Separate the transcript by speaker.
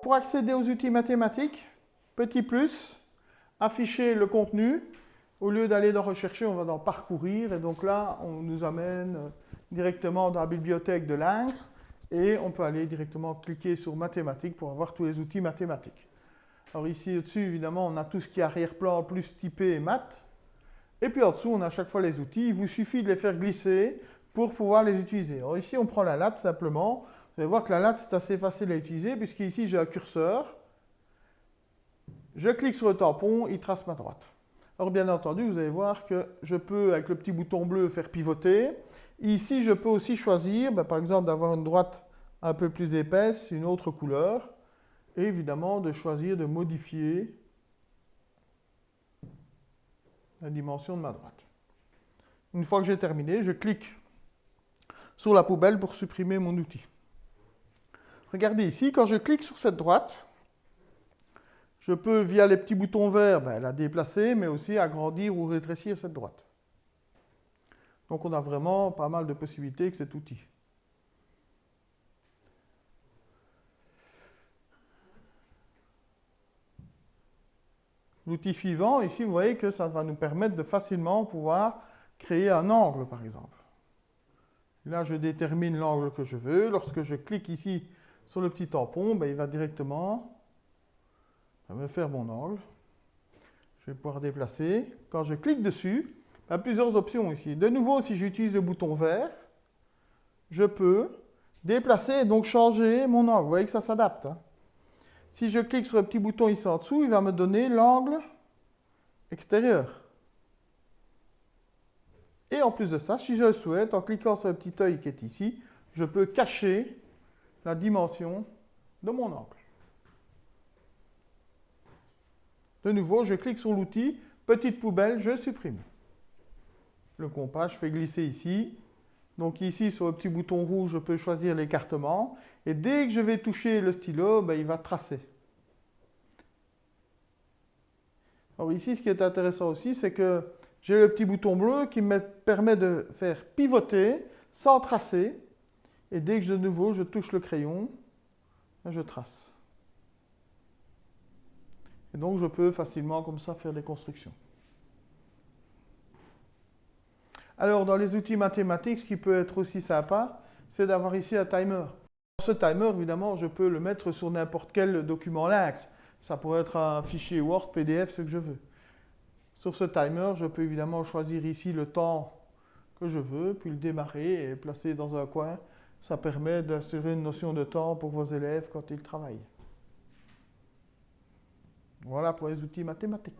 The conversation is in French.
Speaker 1: Pour accéder aux outils mathématiques, petit plus, afficher le contenu. Au lieu d'aller dans rechercher, on va dans parcourir. Et donc là, on nous amène directement dans la bibliothèque de Lynx. Et on peut aller directement cliquer sur mathématiques pour avoir tous les outils mathématiques. Alors ici, au-dessus, évidemment, on a tout ce qui est arrière-plan, plus typé et maths. Et puis en dessous, on a à chaque fois les outils. Il vous suffit de les faire glisser pour pouvoir les utiliser. Alors ici, on prend la latte simplement. Vous allez voir que la latte, c'est assez facile à utiliser, puisqu'ici, j'ai un curseur. Je clique sur le tampon, il trace ma droite. Alors bien entendu, vous allez voir que je peux, avec le petit bouton bleu, faire pivoter. Ici, je peux aussi choisir, par exemple, d'avoir une droite un peu plus épaisse, une autre couleur, et évidemment de choisir de modifier la dimension de ma droite. Une fois que j'ai terminé, je clique sur la poubelle pour supprimer mon outil. Regardez ici, quand je clique sur cette droite, je peux, via les petits boutons verts, la déplacer, mais aussi agrandir ou rétrécir cette droite. Donc on a vraiment pas mal de possibilités avec cet outil. L'outil suivant, ici, vous voyez que ça va nous permettre de facilement pouvoir créer un angle, par exemple. Là, je détermine l'angle que je veux. Lorsque je clique ici sur le petit tampon, il va directement me faire mon angle. Je vais pouvoir déplacer. Quand je clique dessus, il y a plusieurs options ici. De nouveau, si j'utilise le bouton vert, je peux déplacer et donc changer mon angle. Vous voyez que ça s'adapte. Si je clique sur le petit bouton ici en dessous, il va me donner l'angle extérieur. Et en plus de ça, si je le souhaite, en cliquant sur le petit œil qui est ici, je peux cacher la dimension de mon angle. De nouveau, je clique sur l'outil, petite poubelle, je supprime. Le compas, je fais glisser ici. Donc ici, sur le petit bouton rouge, je peux choisir l'écartement. Et dès que je vais toucher le stylo, il va tracer. Alors ici, ce qui est intéressant aussi, c'est que j'ai le petit bouton bleu qui me permet de faire pivoter sans tracer. Et dès que de nouveau, je touche le crayon, je trace. Et donc, je peux facilement, comme ça, faire des constructions. Alors, dans les outils mathématiques, ce qui peut être aussi sympa, c'est d'avoir ici un timer. Ce timer, évidemment, je peux le mettre sur n'importe quel document Lynx. Ça pourrait être un fichier Word, PDF, ce que je veux. Sur ce timer, je peux évidemment choisir ici le temps que je veux, puis le démarrer et le placer dans un coin. Ça permet d'assurer une notion de temps pour vos élèves quand ils travaillent. Voilà pour les outils mathématiques.